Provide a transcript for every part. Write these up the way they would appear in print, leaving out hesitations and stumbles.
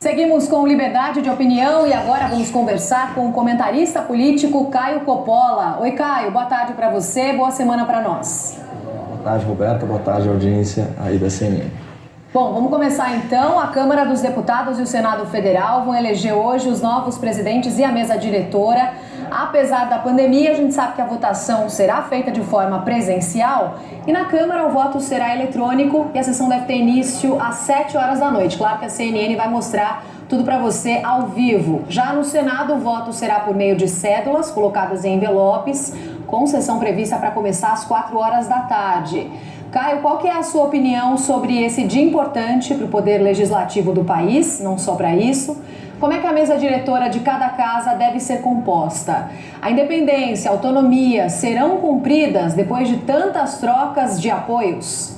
Seguimos com liberdade de opinião e agora vamos conversar com o comentarista político Caio Coppola. Oi, Caio, boa tarde para você, boa semana para nós. Boa tarde, Roberta, boa tarde, audiência aí da CNN. Bom, vamos começar então. A Câmara dos Deputados e o Senado Federal vão eleger hoje os novos presidentes e a mesa diretora. Apesar da pandemia, a gente sabe que a votação será feita de forma presencial e na Câmara o voto será eletrônico e a sessão deve ter início às 7 horas da noite. Claro que a CNN vai mostrar tudo para você ao vivo. Já no Senado, o voto será por meio de cédulas colocadas em envelopes, com sessão prevista para começar às 4 horas da tarde. Caio, qual que é a sua opinião sobre esse dia importante para o poder legislativo do país, não só para isso? Como é que a mesa diretora de cada casa deve ser composta? A independência, a autonomia serão cumpridas depois de tantas trocas de apoios?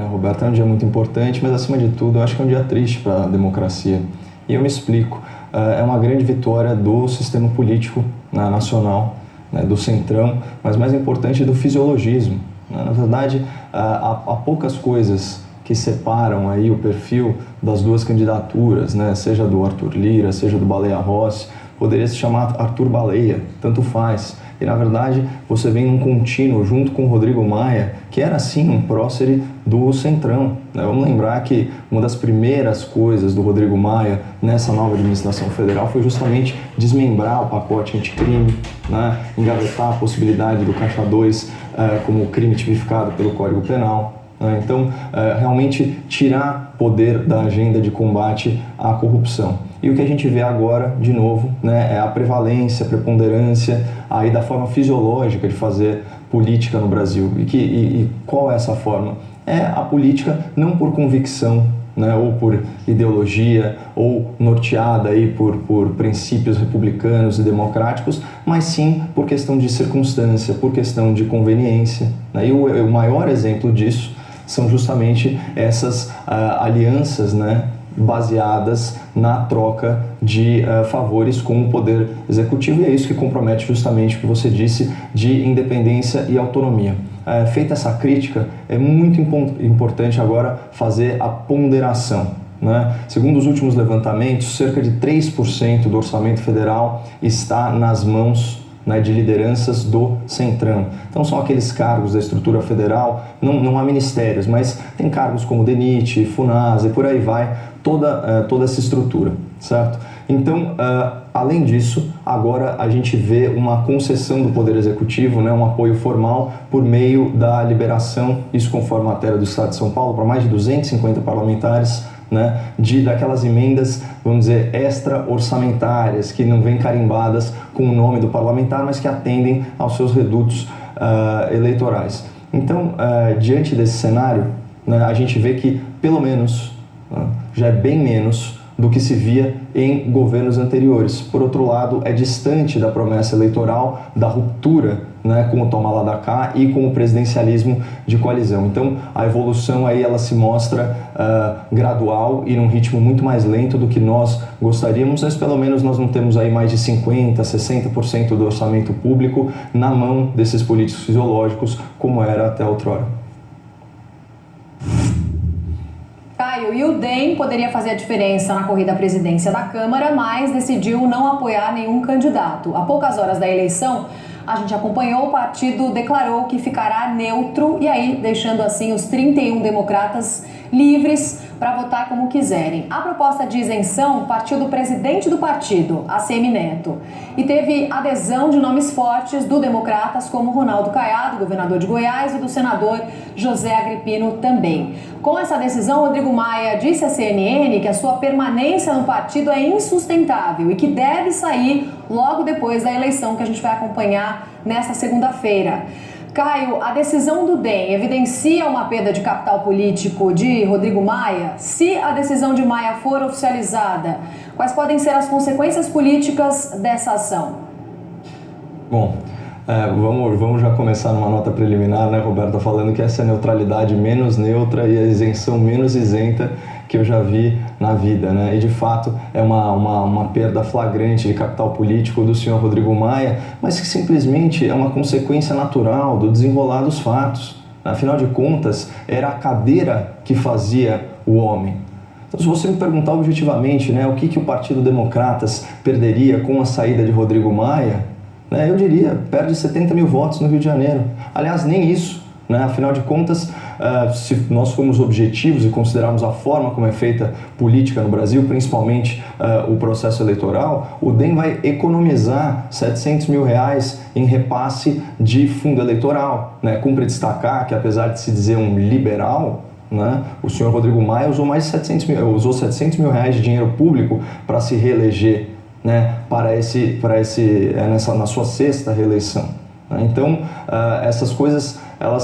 Roberto, é um dia muito importante, mas acima de tudo eu acho que é um dia triste para a democracia. E eu me explico. É uma grande vitória do sistema político nacional, do centrão, mas mais importante do fisiologismo. Na verdade, há poucas coisas que separam aí o perfil das duas candidaturas, seja do Arthur Lira, seja do Baleia Rossi, poderia se chamar Arthur Baleia, tanto faz. E na verdade você vem num contínuo junto com o Rodrigo Maia, que era sim um prócere do Centrão. Vamos lembrar que uma das primeiras coisas do Rodrigo Maia nessa nova administração federal foi justamente desmembrar o pacote anticrime, engavetar a possibilidade do Caixa 2 como crime tipificado pelo Código Penal. Então, realmente tirar poder da agenda de combate à corrupção. E o que a gente vê agora, de novo, é a prevalência, a preponderância aí da forma fisiológica de fazer política no Brasil. E qual é essa forma? É a política não por convicção, ou por ideologia, ou norteada aí por princípios republicanos e democráticos, mas sim por questão de circunstância, por questão de conveniência. E o maior exemplo disso são justamente essas alianças, baseadas na troca de favores com o poder executivo, e é isso que compromete justamente o que você disse de independência e autonomia. Feita essa crítica, é muito importante agora fazer a ponderação. Segundo os últimos levantamentos, cerca de 3% do orçamento federal está nas mãos de lideranças do Centrão. Então são aqueles cargos da estrutura federal, não há ministérios, mas tem cargos como DENIT, FUNASA e por aí vai, toda essa estrutura, certo? Então, além disso, agora a gente vê uma concessão do Poder Executivo, um apoio formal por meio da liberação, isso conforme a matéria do Estado de São Paulo, para mais de 250 parlamentares, daquelas emendas, vamos dizer, extra-orçamentárias, que não vêm carimbadas com o nome do parlamentar, mas que atendem aos seus redutos eleitorais. Então, diante desse cenário, a gente vê que, pelo menos, já é bem menos do que se via em governos anteriores. Por outro lado, é distante da promessa eleitoral, da ruptura com o toma lá da cá e com o presidencialismo de coalizão. Então, a evolução aí ela se mostra gradual e num ritmo muito mais lento do que nós gostaríamos, mas pelo menos nós não temos aí mais de 50%, 60% do orçamento público na mão desses políticos fisiológicos, como era até outrora. Caio, e o DEM poderia fazer a diferença na corrida à presidência da Câmara, mas decidiu não apoiar nenhum candidato. Há poucas horas da eleição, a gente acompanhou, o partido declarou que ficará neutro e aí deixando assim os 31 democratas livres para votar como quiserem. A proposta de isenção partiu do presidente do partido, ACM Neto, e teve adesão de nomes fortes do Democratas como Ronaldo Caiado, governador de Goiás, e do senador José Agripino também. Com essa decisão, Rodrigo Maia disse à CNN que a sua permanência no partido é insustentável e que deve sair logo depois da eleição que a gente vai acompanhar nesta segunda-feira. Caio, a decisão do DEM evidencia uma perda de capital político de Rodrigo Maia? Se a decisão de Maia for oficializada, quais podem ser as consequências políticas dessa ação? Bom, vamos já começar numa nota preliminar, Roberta, falando que essa é a neutralidade menos neutra e a isenção menos isenta que eu já vi na vida, E de fato é uma perda flagrante de capital político do senhor Rodrigo Maia, mas que simplesmente é uma consequência natural do desenrolar dos fatos. Afinal de contas, era a cadeira que fazia o homem. Então, se você me perguntar objetivamente, né, o que o Partido Democratas perderia com a saída de Rodrigo Maia, né, eu diria, perde 70 mil votos no Rio de Janeiro. Aliás, nem isso. Né? Afinal de contas, se nós formos objetivos e considerarmos a forma como é feita política no Brasil, principalmente o processo eleitoral, o DEM vai economizar 700 mil reais em repasse de fundo eleitoral. Né? Cumpre destacar que, apesar de se dizer um liberal, né, o senhor Rodrigo Maia usou mais de 700 mil reais de dinheiro público para se reeleger, né, na sua sexta reeleição. Então, essas coisas elas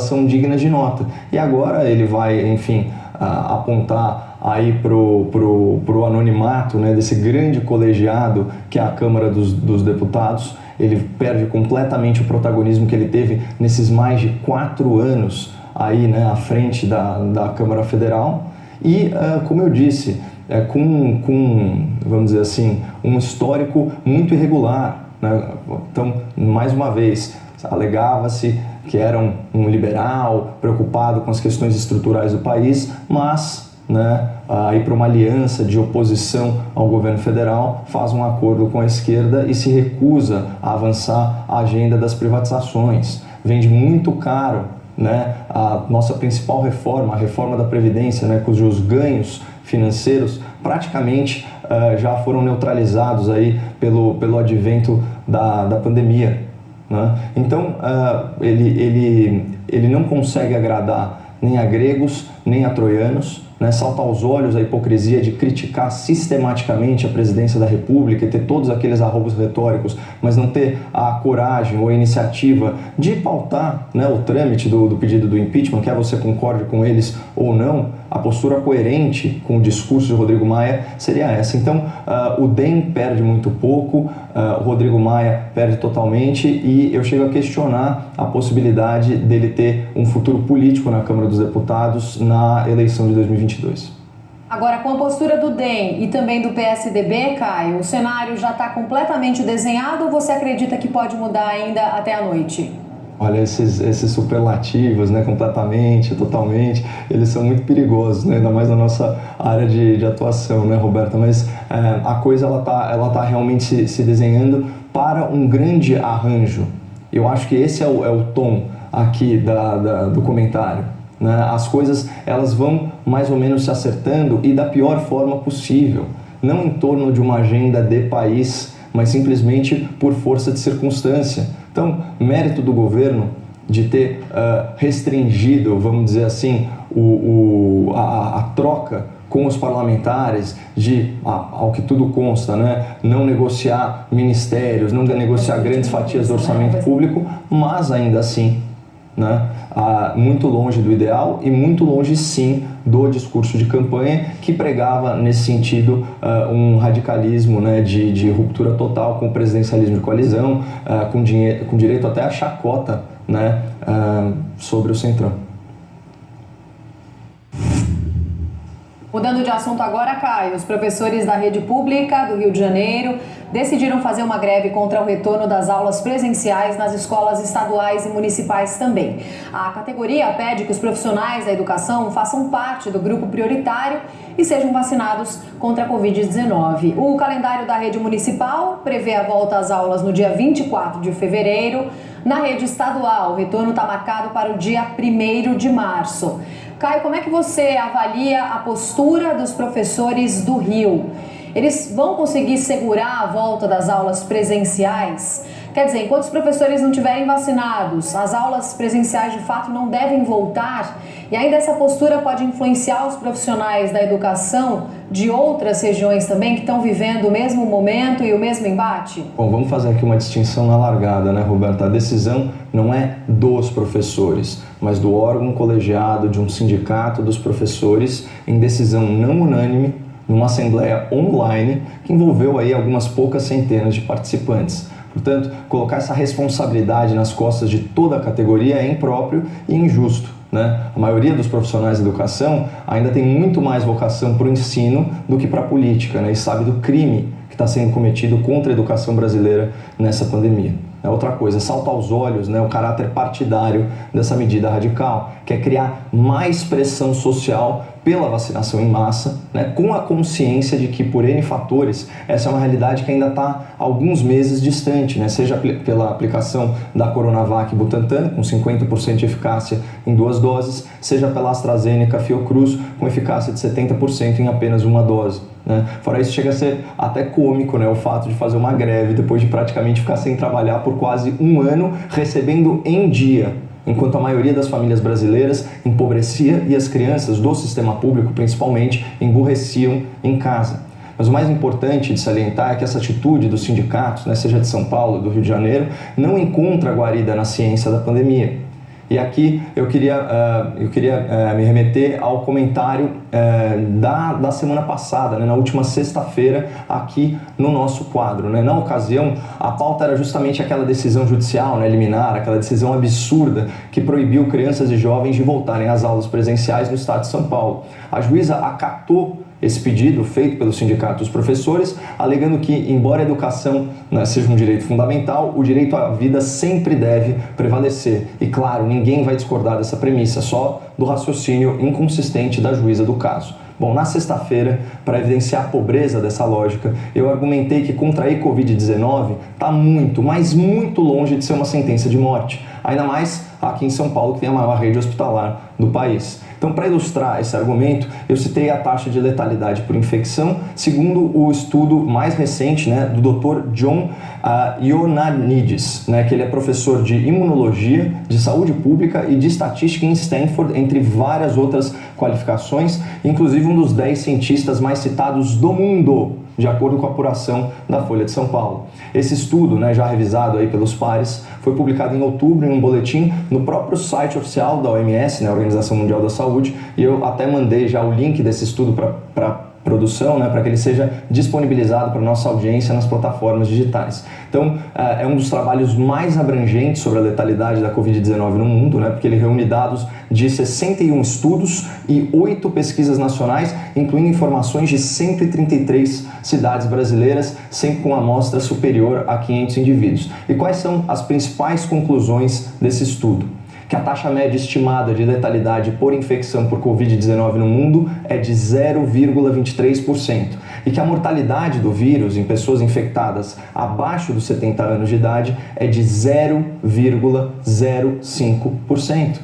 são dignas de nota. E agora ele vai, enfim, apontar aí pro anonimato, né, desse grande colegiado que é a Câmara dos Deputados. Ele perde completamente o protagonismo que ele teve nesses mais de 4 anos aí, né, à frente da Câmara Federal. E, como eu disse, vamos dizer assim, um histórico muito irregular. Né? Então, mais uma vez, alegava-se que era um liberal preocupado com as questões estruturais do país, mas, né, aí para uma aliança de oposição ao governo federal, faz um acordo com a esquerda e se recusa a avançar a agenda das privatizações. Vende muito caro, né, a nossa principal reforma, a reforma da Previdência, né, cujos ganhos financeiros praticamente já foram neutralizados aí pelo advento da pandemia. Né? Então, ele não consegue agradar nem a gregos, nem a troianos. Né? Salta aos olhos a hipocrisia de criticar sistematicamente a presidência da República e ter todos aqueles arroubos retóricos, mas não ter a coragem ou a iniciativa de pautar, né, o trâmite do pedido do impeachment, quer você concorde com eles ou não. A postura coerente com o discurso de Rodrigo Maia seria essa. Então, o DEM perde muito pouco, o Rodrigo Maia perde totalmente, e eu chego a questionar a possibilidade dele ter um futuro político na Câmara dos Deputados na eleição de 2022. Agora, com a postura do DEM e também do PSDB, Caio, o cenário já está completamente desenhado ou você acredita que pode mudar ainda até a noite? Olha, esses superlativos, né, completamente, totalmente, eles são muito perigosos, né, ainda mais na nossa área de atuação, né, Roberta? Mas a coisa ela tá realmente se desenhando para um grande arranjo. Eu acho que esse é o tom aqui do comentário. Né? As coisas elas vão mais ou menos se acertando e da pior forma possível, não em torno de uma agenda de país, mas simplesmente por força de circunstância. Então, mérito do governo de ter restringido, vamos dizer assim, a troca com os parlamentares, ao que tudo consta, né, não negociar ministérios, não negociar grandes fatias do orçamento público, mas ainda assim, né, muito longe do ideal e muito longe, sim, do discurso de campanha que pregava, nesse sentido, um radicalismo, né, de ruptura total com o presidencialismo de coalizão, com direito até a chacota, né, sobre o Centrão. Mudando de assunto agora, Caio, os professores da rede pública do Rio de Janeiro decidiram fazer uma greve contra o retorno das aulas presenciais nas escolas estaduais e municipais também. A categoria pede que os profissionais da educação façam parte do grupo prioritário e sejam vacinados contra a Covid-19. O calendário da rede municipal prevê a volta às aulas no dia 24 de fevereiro. Na rede estadual, o retorno está marcado para o dia 1º de março. Caio, como é que você avalia a postura dos professores do Rio? Eles vão conseguir segurar a volta das aulas presenciais? Quer dizer, enquanto os professores não estiverem vacinados, as aulas presenciais de fato não devem voltar? E ainda essa postura pode influenciar os profissionais da educação de outras regiões também que estão vivendo o mesmo momento e o mesmo embate? Bom, vamos fazer aqui uma distinção na largada, né, Roberta? A decisão não é dos professores, mas do órgão colegiado de um sindicato dos professores em decisão não unânime, numa assembleia online que envolveu aí algumas poucas centenas de participantes. Portanto, colocar essa responsabilidade nas costas de toda a categoria é impróprio e injusto. Né? A maioria dos profissionais da educação ainda tem muito mais vocação para o ensino do que para a política, né? E sabe do crime que está sendo cometido contra a educação brasileira nessa pandemia. Outra coisa, salta aos olhos, né, o caráter partidário dessa medida radical, que é criar mais pressão social pela vacinação em massa, né, com a consciência de que, por N fatores, essa é uma realidade que ainda está alguns meses distante, né, seja pela aplicação da Coronavac Butantan, com 50% de eficácia em 2 doses, seja pela AstraZeneca Fiocruz, com eficácia de 70% em apenas 1 dose. Né? Fora isso, chega a ser até cômico, né, o fato de fazer uma greve depois de praticamente ficar sem trabalhar por quase 1 ano, recebendo em dia, enquanto a maioria das famílias brasileiras empobrecia e as crianças do sistema público, principalmente, emburreciam em casa. Mas o mais importante de salientar é que essa atitude dos sindicatos, né, seja de São Paulo, do Rio de Janeiro, não encontra guarida na ciência da pandemia. E aqui eu queria me remeter ao comentário da semana passada, né, na última sexta-feira, aqui no nosso quadro. Né? Na ocasião, a pauta era justamente aquela decisão judicial, né, liminar, aquela decisão absurda que proibiu crianças e jovens de voltarem às aulas presenciais no estado de São Paulo. A juíza acatou esse pedido feito pelo Sindicato dos Professores, alegando que, embora a educação, né, seja um direito fundamental, o direito à vida sempre deve prevalecer. E claro, ninguém vai discordar dessa premissa, só do raciocínio inconsistente da juíza do caso. Bom, na sexta-feira, para evidenciar a pobreza dessa lógica, eu argumentei que contrair Covid-19 está muito, mas muito longe de ser uma sentença de morte. Ainda mais aqui em São Paulo, que tem a maior rede hospitalar do país. Então, para ilustrar esse argumento, eu citei a taxa de letalidade por infecção, segundo o estudo mais recente, né, do Dr. John Ioannidis, né, que ele é professor de imunologia, de saúde pública e de estatística em Stanford, entre várias outras qualificações, inclusive um dos 10 cientistas mais citados do mundo, de acordo com a apuração da Folha de São Paulo. Esse estudo, né, já revisado aí pelos pares, foi publicado em outubro em um boletim no próprio site oficial da OMS, né, Organização Mundial da Saúde, e eu até mandei já o link desse estudo para produção, né, para que ele seja disponibilizado para a nossa audiência nas plataformas digitais. Então, é um dos trabalhos mais abrangentes sobre a letalidade da Covid-19 no mundo, né, porque ele reúne dados de 61 estudos e 8 pesquisas nacionais, incluindo informações de 133 cidades brasileiras, sempre com amostra superior a 500 indivíduos. E quais são as principais conclusões desse estudo? Que a taxa média estimada de letalidade por infecção por Covid-19 no mundo é de 0,23% e que a mortalidade do vírus em pessoas infectadas abaixo dos 70 anos de idade é de 0,05%.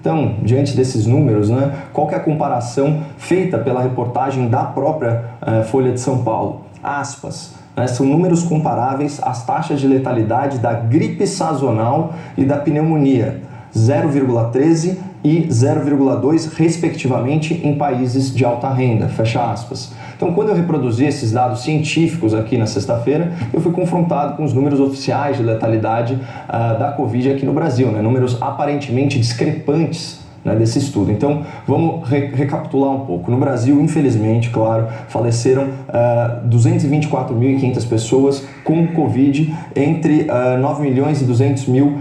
Então, diante desses números, né, qual que é a comparação feita pela reportagem da própria Folha de São Paulo? Aspas. São números comparáveis às taxas de letalidade da gripe sazonal e da pneumonia, 0,13 e 0,2 respectivamente em países de alta renda, fecha aspas. Então, quando eu reproduzi esses dados científicos aqui na sexta-feira, eu fui confrontado com os números oficiais de letalidade da Covid aqui no Brasil, né? Números aparentemente discrepantes, né, desse estudo. Então, vamos recapitular um pouco. No Brasil, infelizmente, claro, faleceram 224.500 pessoas com Covid, entre 9 milhões e 200 mil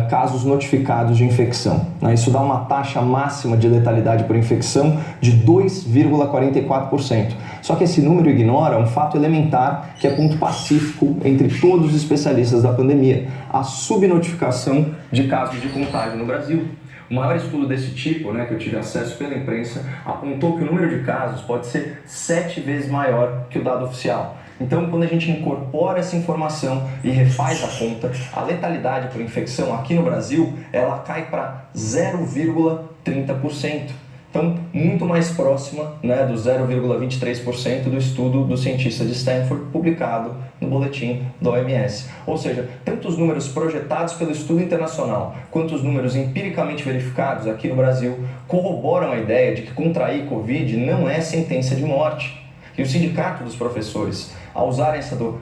casos notificados de infecção. Né? Isso dá uma taxa máxima de letalidade por infecção de 2,44%. Só que esse número ignora um fato elementar que é ponto pacífico entre todos os especialistas da pandemia: a subnotificação de casos de contágio no Brasil. O maior estudo desse tipo, né, que eu tive acesso pela imprensa, apontou que o número de casos pode ser 7 vezes maior que o dado oficial. Então, quando a gente incorpora essa informação e refaz a conta, a letalidade por infecção aqui no Brasil, ela cai para 0,30%. Então, muito mais próxima, né, do 0,23% do estudo do cientista de Stanford publicado no boletim da OMS. Ou seja, tanto os números projetados pelo estudo internacional quanto os números empiricamente verificados aqui no Brasil corroboram a ideia de que contrair Covid não é sentença de morte. E o Sindicato dos Professores, ao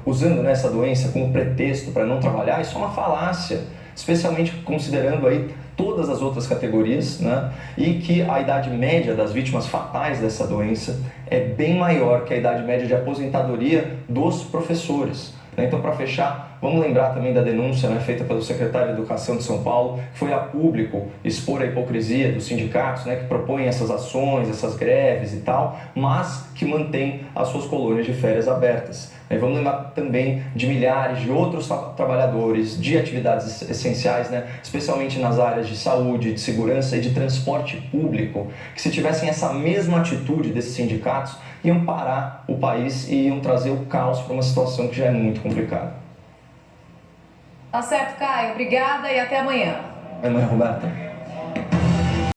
usando essa doença como pretexto para não trabalhar, isso é uma falácia, especialmente considerando aí todas as outras categorias, né? E que a idade média das vítimas fatais dessa doença é bem maior que a idade média de aposentadoria dos professores. Então, para fechar, Vamos lembrar também da denúncia, né, feita pelo secretário de Educação de São Paulo, que foi a público expor a hipocrisia dos sindicatos, né, que propõem essas ações, essas greves e tal, mas que mantém as suas colônias de férias abertas. Vamos lembrar também de milhares de outros trabalhadores de atividades essenciais, né, especialmente nas áreas de saúde, de segurança e de transporte público, que se tivessem essa mesma atitude desses sindicatos, iam parar o país e iam trazer o caos para uma situação que já é muito complicada. Tá certo, Caio. Obrigada e até amanhã. Até amanhã, Roberta.